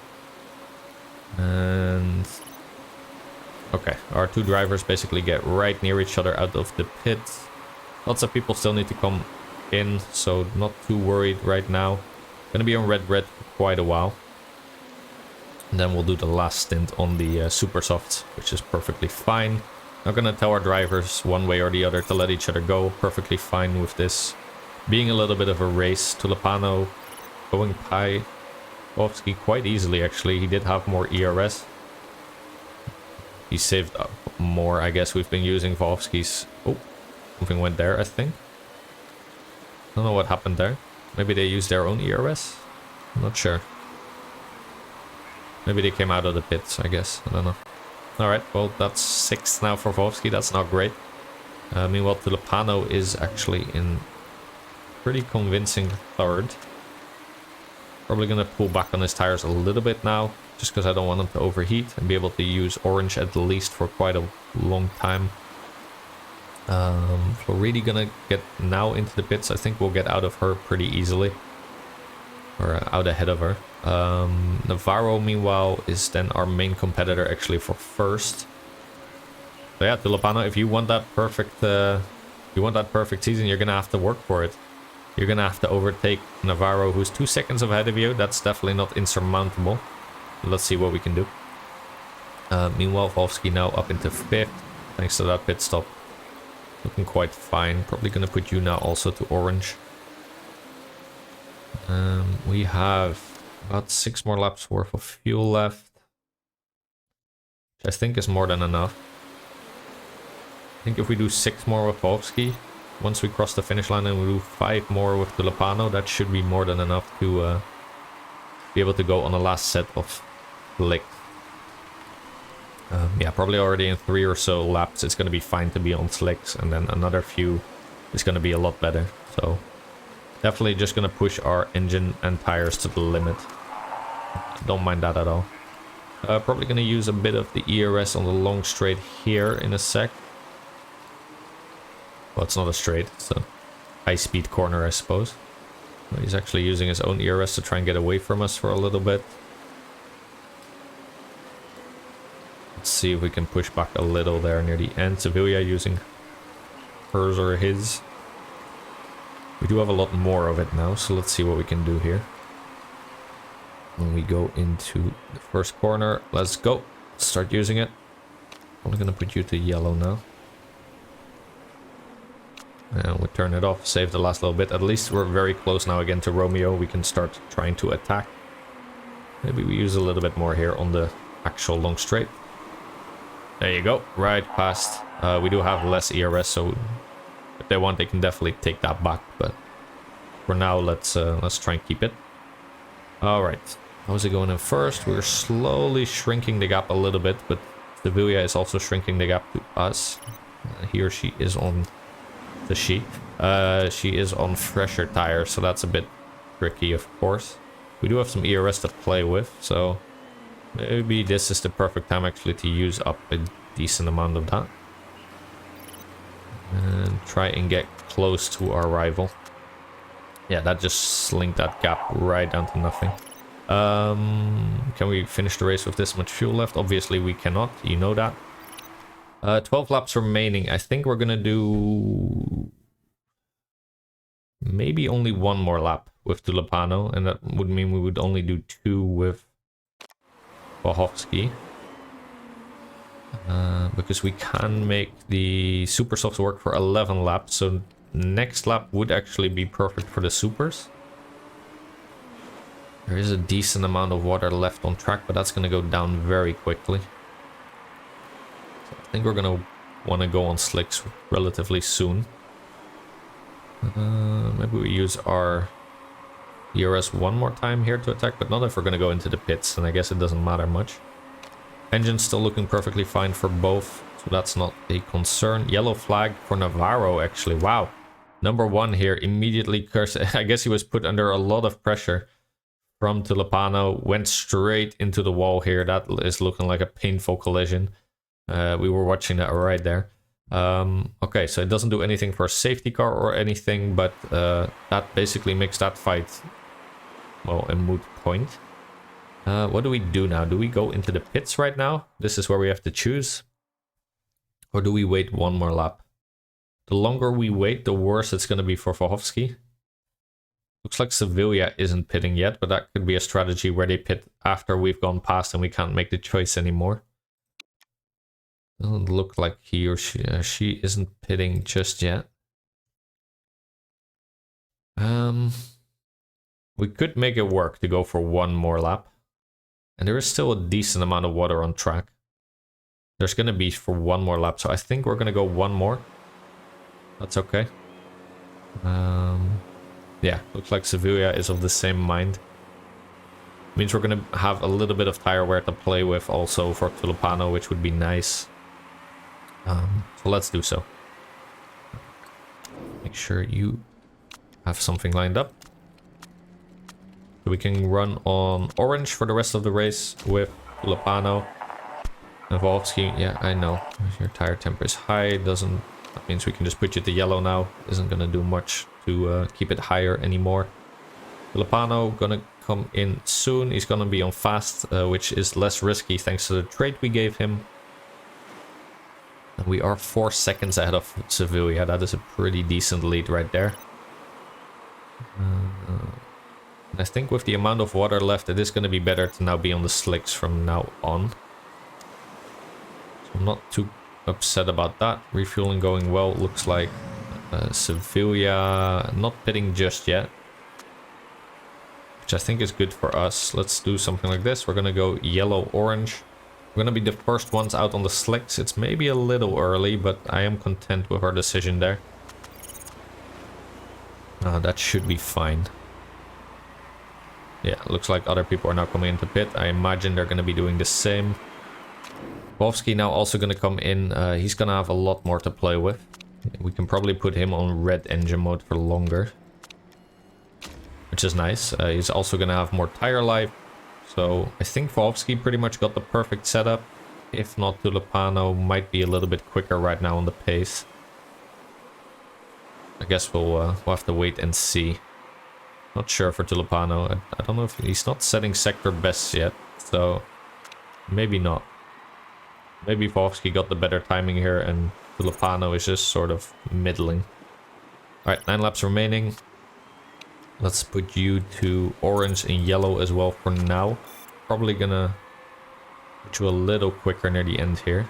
And okay, our 2 drivers basically get right near each other out of the pit. Lots of people still need to come in, so not too worried right now. Gonna be on red for quite a while. And then we'll do the last stint on the super softs, which is perfectly fine. Not gonna tell our drivers one way or the other to let each other go. Perfectly fine with this being a little bit of a race. Tulipano going high. Fallback quite easily, actually. He did have more ERS. He saved up more, I guess. We've been using Fallback's... Oh, something went there, I think. I don't know what happened there. Maybe they used their own ERS? I'm not sure. Maybe they came out of the pits, I guess. I don't know. Alright, well, that's 6th now for Fallback. That's not great. Meanwhile, Tulipano is actually in pretty convincing 3rd. Probably going to pull back on his tires a little bit now, just because I don't want him to overheat and be able to use orange at least for quite a long time. Floridi going to get now into the pits. I think we'll get out of her pretty easily. Or out ahead of her. Navarro, meanwhile, is then our main competitor actually for 1st. So yeah, Tulipano, if you want that perfect season, you're gonna have to work for it. You're gonna have to overtake Navarro, who's 2 seconds ahead of you. That's definitely not insurmountable. Let's see what we can do. Meanwhile, Fallback now up into 5th, thanks to that pit stop. Looking quite fine. Probably gonna put you now also to orange. We have about 6 more laps worth of fuel left, which I think is more than enough. I think if we do 6 more with Fallback, once we cross the finish line, and we do 5 more with Tulipano, that should be more than enough to be able to go on the last set of slicks. Yeah, probably already in 3 or so laps it's going to be fine to be on slicks, and then another few is going to be a lot better. So definitely just going to push our engine and tires to the limit. Don't mind that at all. Probably going to use a bit of the ERS on the long straight here in a sec. Well, it's not a straight, it's a high-speed corner, I suppose. He's actually using his own ERS to try and get away from us for a little bit. Let's see if we can push back a little there near the end. Sevilla using hers or his. We do have a lot more of it now, so let's see what we can do here. When we go into the first corner, let's go. Start using it. I'm gonna put you to yellow now. And we'll turn it off, save the last little bit. At least we're very close now again to Romeo. We can start trying to attack. Maybe we use a little bit more here on the actual long straight. There you go, right past. We do have less ERS, so if they want, they can definitely take that back. But for now, let's try and keep it. All right, how's it going in first? We're slowly shrinking the gap a little bit, but Sevilla is also shrinking the gap to us. He or she is on the sheet. She is on fresher tires, so that's a bit tricky, of course. We do have some ERS to play with, so maybe this is the perfect time actually to use up a decent amount of that. And try and get close to our rival. Yeah, that just slinked that gap right down to nothing. Can we finish the race with this much fuel left? Obviously we cannot, you know that. 12 laps remaining. I think we're gonna do maybe only 1 more lap with Tulipano, and that would mean we would only do 2 with Fallback. Because we can make the super softs work for 11 laps, so next lap would actually be perfect for the supers. There is a decent amount of water left on track, but that's going to go down very quickly. So I think we're going to want to go on slicks relatively soon. Maybe we use our ERS 1 more time here to attack, but not if we're going to go into the pits, and I guess it doesn't matter much. Engine's still looking perfectly fine for both, so that's not a concern. Yellow flag for Navarro, actually. Wow. Number 1 here immediately cursed. I guess he was put under a lot of pressure from Tulipano. Went straight into the wall here. That is looking like a painful collision. We were watching that right there. Okay, so it doesn't do anything for a safety car or anything, but that basically makes that fight, well, a moot point. What do we do now? Do we go into the pits right now? This is where we have to choose. Or do we wait 1 more lap? The longer we wait, the worse it's going to be for Fallback. Looks like Sevilla isn't pitting yet, but that could be a strategy where they pit after we've gone past and we can't make the choice anymore. Doesn't look like he or she isn't pitting just yet. We could make it work to go for one more lap. And there is still a decent amount of water on track. There's going to be for one more lap, so I think we're going to go one more. That's okay. Yeah, looks like Sevilla is of the same mind. Means we're going to have a little bit of tire wear to play with also for Tulipano, which would be nice. So let's do so. Make sure you have something lined up. So we can run on orange for the rest of the race with Tulipano. Volsky, yeah, I know. Your tire temp is high. That means we can just put you to yellow now. Isn't gonna do much to keep it higher anymore. Tulipano gonna come in soon. He's gonna be on fast, which is less risky thanks to the trade we gave him. And we are 4 seconds ahead of Sevilla. That is a pretty decent lead right there. I think with the amount of water left, it is going to be better to now be on the slicks from now on. So I'm not too upset about that. Refueling going well. Looks like Sevilla not pitting just yet, which I think is good for us. Let's do something like this. We're going to go yellow-orange. We're going to be the first ones out on the slicks. It's maybe a little early, but I am content with our decision there. That should be fine. Yeah, looks like other people are now coming into pit. I imagine they're going to be doing the same. Volsky now also going to come in. He's going to have a lot more to play with. We can probably put him on red engine mode for longer, which is nice. He's also going to have more tire life. So I think Volsky pretty much got the perfect setup. If not, Tulipano might be a little bit quicker right now on the pace. I guess we'll have to wait and see. Not sure for Tulipano. I don't know if he's not setting sector best yet, so maybe not. Maybe Volsky got the better timing here and Tulipano is just sort of middling. Alright, 9 laps remaining. Let's put you to orange and yellow as well for now. Probably gonna put you a little quicker near the end here.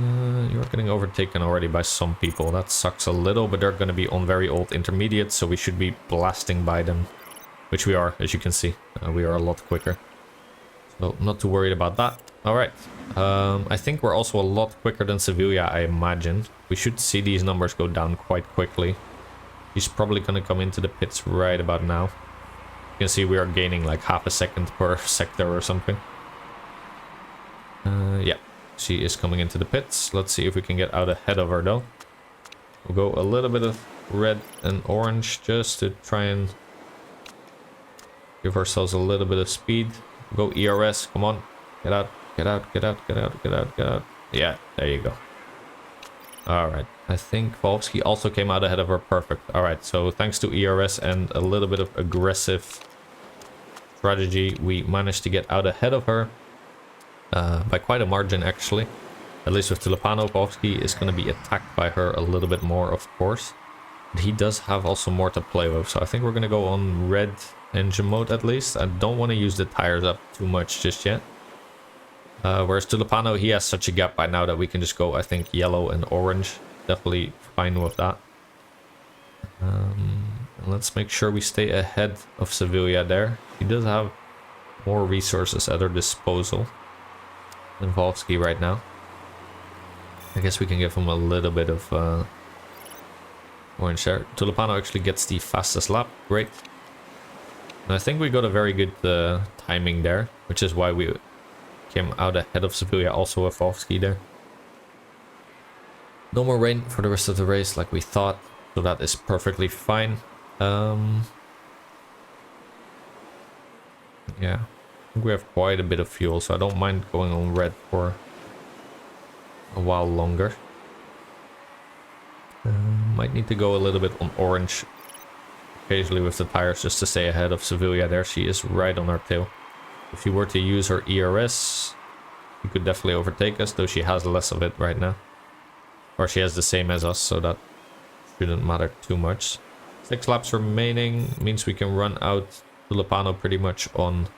You're getting overtaken already by some people. That sucks a little, but they're going to be on very old intermediates, so we should be blasting by them. Which we are, as you can see. We are a lot quicker. So, not too worried about that. Alright. I think we're also a lot quicker than Sevilla, I imagine. We should see these numbers go down quite quickly. He's probably going to come into the pits right about now. You can see we are gaining like half a second per sector or something. Yeah. She is coming into the pits. Let's see if we can get out ahead of her though. We'll go a little bit of red and orange just to try and give ourselves a little bit of speed. Go ERS, come on. Get out, get out, get out, get out, get out, get out. Yeah, there you go. Alright, I think Volsky also came out ahead of her. Perfect. Alright, so thanks to ERS and a little bit of aggressive strategy, we managed to get out ahead of her. By quite a margin actually. At least with Tulipano, Volsky is going to be attacked by her a little bit more, of course. But he does have also more to play with, so I think we're going to go on red engine mode at least. I don't want to use the tires up too much just yet. Whereas Tulipano, he has such a gap by now that we can just go, I think, yellow and orange. Definitely fine with that. Let's make sure we stay ahead of Sevilla there. He does have more resources at her disposal than Volsky right now. I guess we can give him a little bit of orange there. Tulipano actually gets the fastest lap. Great. And I think we got a very good timing there, which is why we came out ahead of Sevilla also with Volsky there. No more rain for the rest of the race like we thought, so that is perfectly fine. Yeah. We have quite a bit of fuel, so I don't mind going on red for a while longer. Might need to go a little bit on orange occasionally with the tires just to stay ahead of Sevilla. There she is right on our tail. If she were to use her ERS, she could definitely overtake us, though she has less of it right now. Or she has the same as us, so that shouldn't matter too much. 6 laps remaining means we can run out Tulipano pretty much on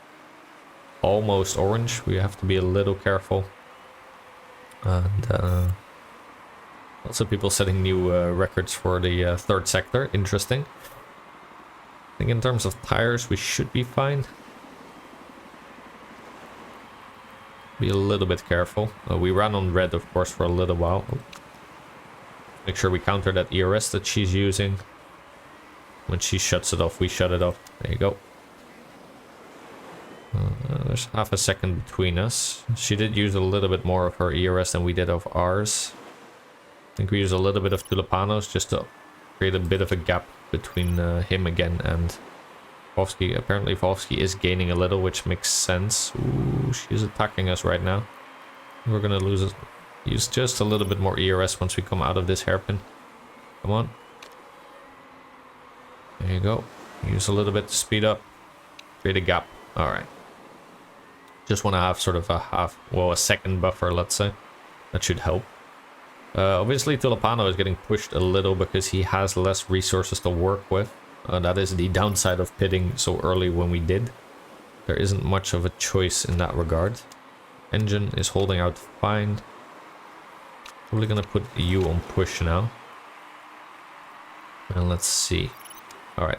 almost orange. We have to be a little careful. And lots of people setting new records for the third sector. Interesting. think in terms of tires, we should be fine. Be a little bit careful. We ran on red, of course, for a little while. Make sure we counter that ERS that she's using. When she shuts it off, we shut it off. There you go. There's half a second between us. She did use a little bit more of her ERS than we did of ours. I think we use a little bit of Tulipano's just to create a bit of a gap between him again and Fallback. Apparently Fallback is gaining a little, which makes sense. Ooh, she's attacking us right now. We're gonna lose it. Use just a little bit more ERS once we come out of this hairpin. Come on. There you go. Use a little bit to speed up. Create a gap. Alright. Just want to have sort of a second buffer, let's say. That should help. Obviously Tulipano is getting pushed a little because he has less resources to work with. That is the downside of pitting so early when we did. There isn't much of a choice in that regard. Engine is holding out fine. Probably gonna put you on push now. And let's see. Alright.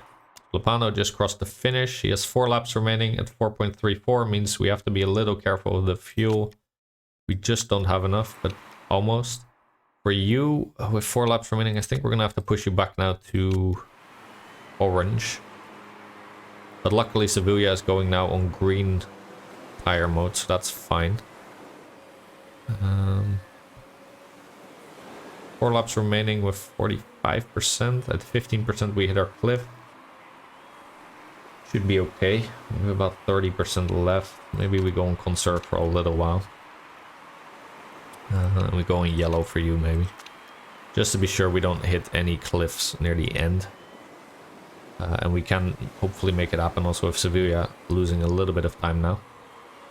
Tulipano just crossed the finish. He has 4 laps remaining at 4.34. Means we have to be a little careful with the fuel. We just don't have enough, but almost. For you, with 4 laps remaining, I think we're gonna have to push you back now to orange. But luckily Sevilla is going now on green tire mode, so that's fine. 4 laps remaining with 45%. At 15% we hit our cliff. Should be okay. We have about 30% left. Maybe we go on conserve for a little while. And we go on yellow for you, maybe. Just to be sure we don't hit any cliffs near the end. And we can hopefully make it happen also with Sevilla losing a little bit of time now.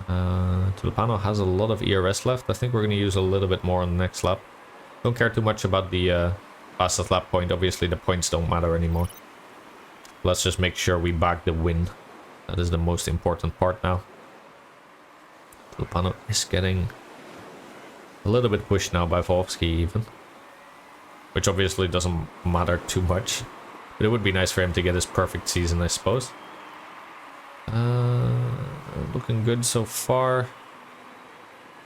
Tulipano has a lot of ERS left. I think we're going to use a little bit more on the next lap. Don't care too much about the fastest lap point. Obviously the points don't matter anymore. Let's just make sure we bag the win. That is the most important part now. Tulipano is getting a little bit pushed now by Fallback even. Which obviously doesn't matter too much. But it would be nice for him to get his perfect season, I suppose. Looking good so far.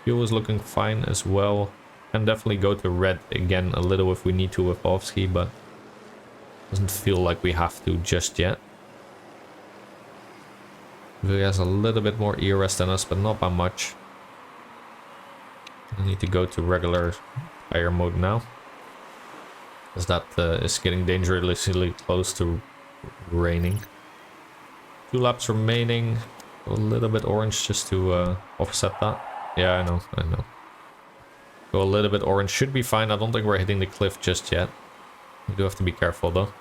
Fuel is looking fine as well. Can definitely go to red again a little if we need to with Fallback, but doesn't feel like we have to just yet. He has a little bit more ERS than us, but not by much. I need to go to regular tire mode now. As that is getting dangerously close to raining. 2 laps remaining. A little bit orange just to offset that. Yeah, I know. Go a little bit orange. Should be fine. I don't think we're hitting the cliff just yet. We do have to be careful though.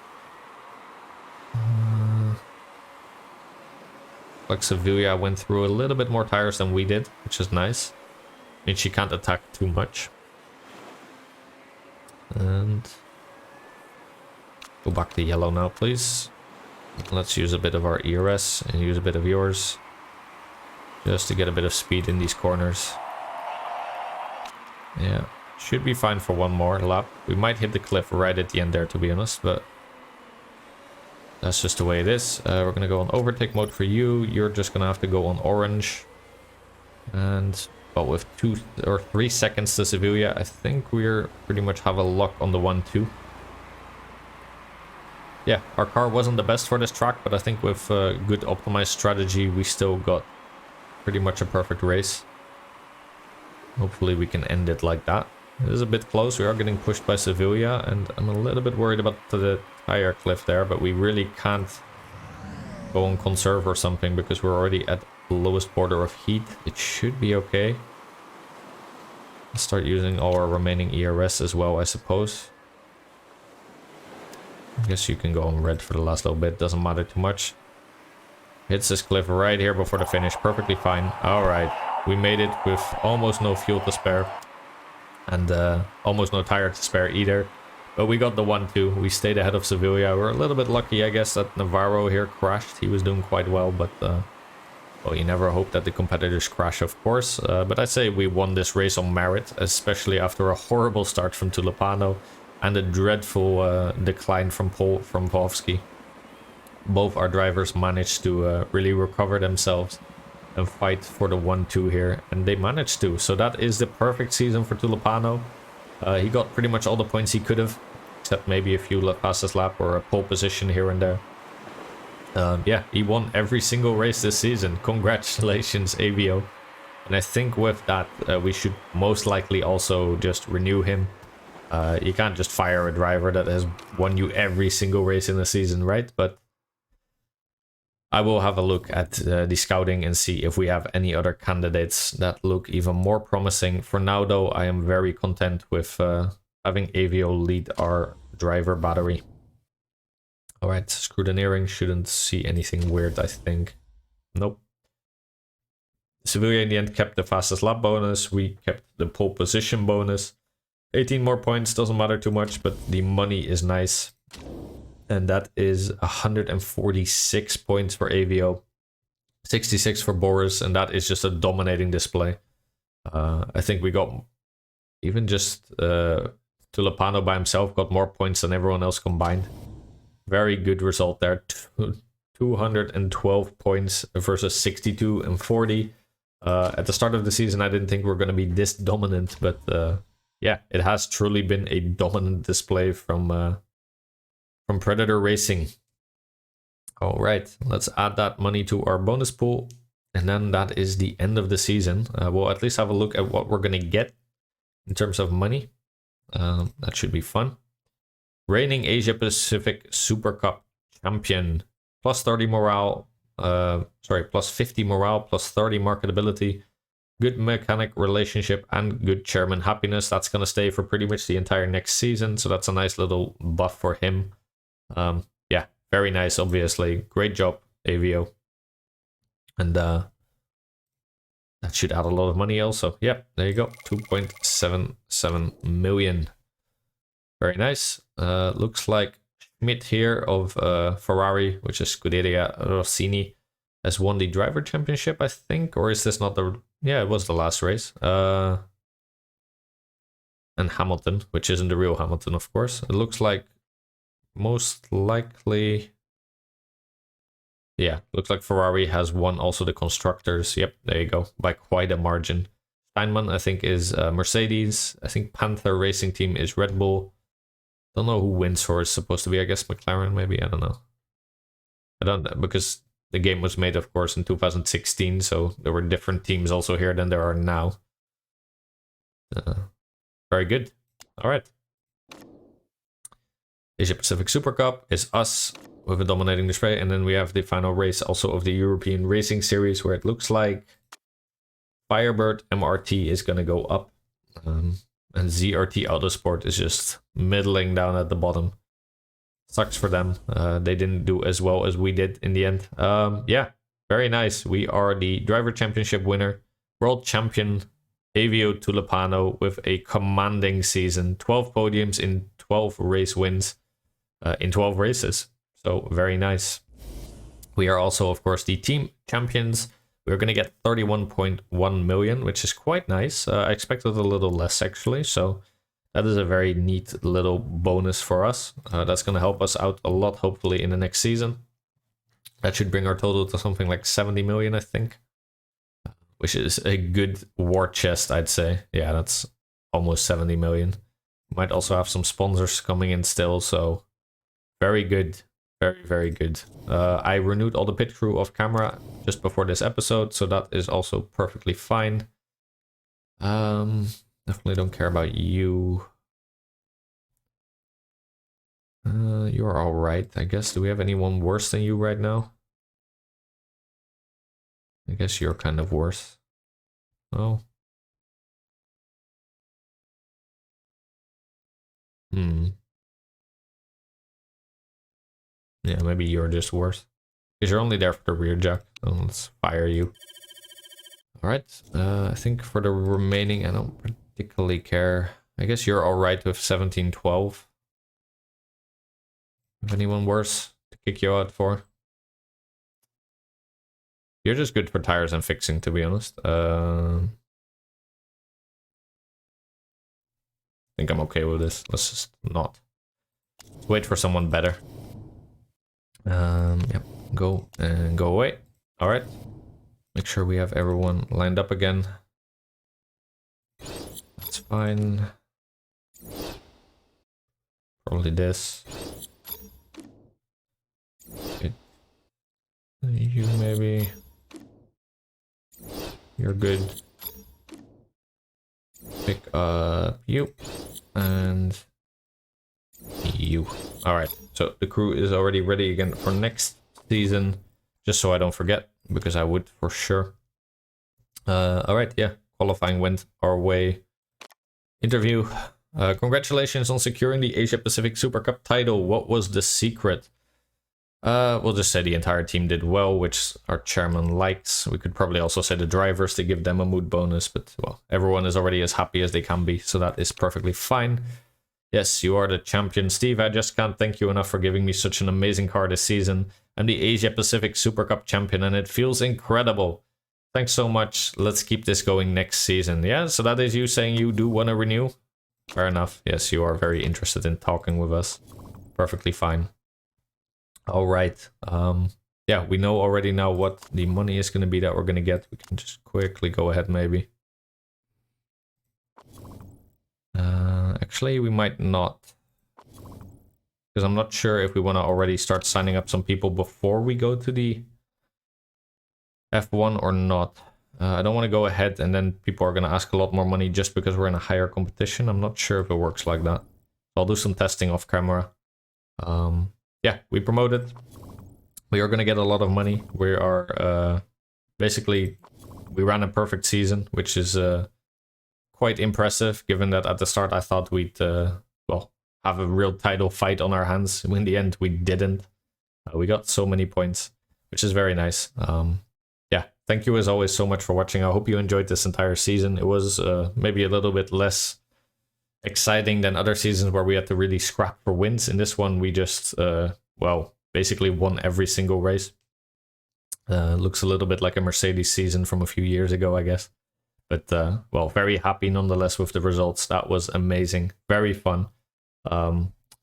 Like Sevilla went through a little bit more tires than we did, which is nice. Means she can't attack too much. And go back to yellow now, please. Let's use a bit of our ERS and use a bit of yours. Just to get a bit of speed in these corners. Yeah, should be fine for one more lap. We might hit the cliff right at the end there, to be honest, but that's just the way it is. We're gonna go on overtake mode for you. You're just gonna have to go on orange. And but with 2 or 3 seconds to Sevilla, I think we're pretty much have a lock on the 1-2. Yeah, our car wasn't the best for this track, but I think with good optimized strategy, we still got pretty much a perfect race. Hopefully we can end it like that. It is a bit close. We are getting pushed by Sevilla, and I'm a little bit worried about the tire cliff there, but we really can't go on conserve or something because we're already at the lowest border of heat. It should be okay. Let's start using all our remaining ERS as well, I suppose. I guess you can go on red for the last little bit. Doesn't matter too much. Hits this cliff right here before the finish. Perfectly fine. Alright. We made it with almost no fuel to spare. And almost no tire to spare either. But we got the 1-2. We stayed ahead of Sevilla. We're a little bit lucky, I guess, that Navarro here crashed. He was doing quite well, but well, you never hope that the competitors crash, of course. But I'd say we won this race on merit, especially after a horrible start from Tulipano and a dreadful decline from Fallback. both our drivers managed to really recover themselves and fight for the 1-2 here, and they managed to. So that is the perfect season for Tulipano. He got pretty much all the points he could have, except maybe a few fastest lap or a pole position here and there. Yeah, he won every single race this season. Congratulations, AVO. And I think with that, we should most likely also just renew him. You can't just fire a driver that has won you every single race in the season, right? But I will have a look at the scouting and see if we have any other candidates that look even more promising. For now, though, I am very content with having AVO lead our driver battery. Alright, scrutineering shouldn't see anything weird, I think. Nope. Sevilla in the end kept the fastest lap bonus. We kept the pole position bonus. 18 more points, doesn't matter too much, but the money is nice. And that is 146 points for AVO. 66 for Boris, and that is just a dominating display. I think we got even just Tulipano by himself got more points than everyone else combined. Very good result there. 212 points versus 62 and 40. At the start of the season, I didn't think we were going to be this dominant, but yeah, it has truly been a dominant display from Predator Racing. All right, let's add that money to our bonus pool, and then that is the end of the season. We'll at least have a look at what we're going to get in terms of money. That should be fun. Reigning Asia Pacific Super Cup champion, plus 30 morale, plus 50 morale, plus 30 marketability, good mechanic relationship, and good chairman happiness. That's going to stay for pretty much the entire next season, so that's a nice little buff for him. Yeah, very nice, obviously. Great job, AVO. And that should add a lot of money also. Yeah, there you go. 2.77 million. Very nice. Looks like Schmidt here of Ferrari, which is Scuderia Rossini, has won the driver championship, I think. Or is this not the... Yeah, it was the last race. And Hamilton, which isn't the real Hamilton, of course. It looks like most likely... Yeah, looks like Ferrari has won also the constructors. Yep, there you go, by quite a margin. Steinman, I think, is Mercedes. I think Panther Racing Team is Red Bull. Don't know who Windsor is supposed to be. I guess McLaren, maybe. I don't know. I don't know, because the game was made, of course, in 2016, so there were different teams also here than there are now. Very good. All right. Asia Pacific Super Cup is us with a dominating display, and then we have the final race also of the European Racing Series, where it looks like Firebird MRT is going to go up, and ZRT Autosport is just middling down at the bottom. Sucks for them. They didn't do as well as we did in the end. Yeah, very nice. We are the driver championship winner, world champion AVO Tulipano with a commanding season. 12 podiums in 12 race wins in 12 races. So very nice. We are also, of course, the team champions. We're going to get 31.1 million, which is quite nice. I expected a little less, actually. So that is a very neat little bonus for us. That's going to help us out a lot, hopefully, in the next season. That should bring our total to something like 70 million, I think. Which is a good war chest, I'd say. Yeah, that's almost 70 million. Might also have some sponsors coming in still, so very good. Very, very good. I renewed all the pit crew off camera just before this episode, so that is also perfectly fine. Definitely don't care about you. You're alright, I guess. Do we have anyone worse than you right now? I guess you're kind of worse. Oh. Yeah, maybe you're just worse. Because you're only there for the rear jack. So let's fire you. Alright, I think for the remaining, I don't particularly care. I guess you're alright with 1712. Have anyone worse to kick you out for? You're just good for tires and fixing, to be honest. I think I'm okay with this. Let's just not. Let's wait for someone better. Yep, go and go away. All right. Make sure we have everyone lined up again. That's fine. Probably this. Okay. You maybe. You're good. Pick up you and you. All right. So the crew is already ready again for next season. Just so I don't forget, because I would for sure. All right. Yeah. Qualifying went our way. Interview. Congratulations on securing the Asia Pacific Super Cup title. What was the secret? We'll just say the entire team did well, which our chairman likes. We could probably also say the drivers to give them a mood bonus, but well, everyone is already as happy as they can be, so that is perfectly fine. Yes, you are the champion, Steve. I just can't thank you enough for giving me such an amazing car this season. I'm the Asia Pacific Super Cup champion, and it feels incredible. Thanks so much. Let's keep this going next season. Yeah, so that is you saying you do want to renew? Fair enough. Yes, you are very interested in talking with us. Perfectly fine. All right. Yeah, we know already now what the money is going to be that we're going to get. We can just quickly go ahead maybe. Actually, we might not. Because I'm not sure if we want to already start signing up some people before we go to the F1 or not. I don't want to go ahead and then people are going to ask a lot more money just because we're in a higher competition. I'm not sure if it works like that. I'll do some testing off camera. Yeah, we promoted. We are going to get a lot of money. We are basically, we ran a perfect season, which is quite impressive, given that at the start I thought we'd, well, have a real title fight on our hands. In the end, we didn't. We got so many points, which is very nice. Yeah, thank you as always so much for watching. I hope you enjoyed this entire season. It was maybe a little bit less exciting than other seasons where we had to really scrap for wins. In this one, we just, well, basically won every single race. Looks a little bit like a Mercedes season from a few years ago, I guess. But, well, very happy nonetheless with the results. That was amazing. Very fun.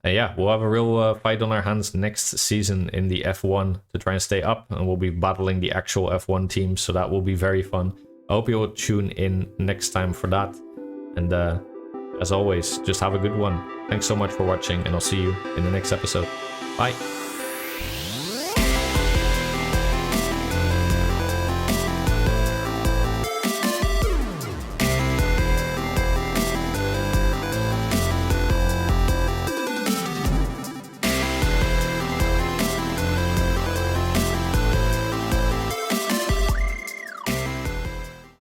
And yeah, we'll have a real fight on our hands next season in the F1 to try and stay up. And we'll be battling the actual F1 teams. So that will be very fun. I hope you will tune in next time for that. And as always, just have a good one. Thanks so much for watching, and I'll see you in the next episode. Bye.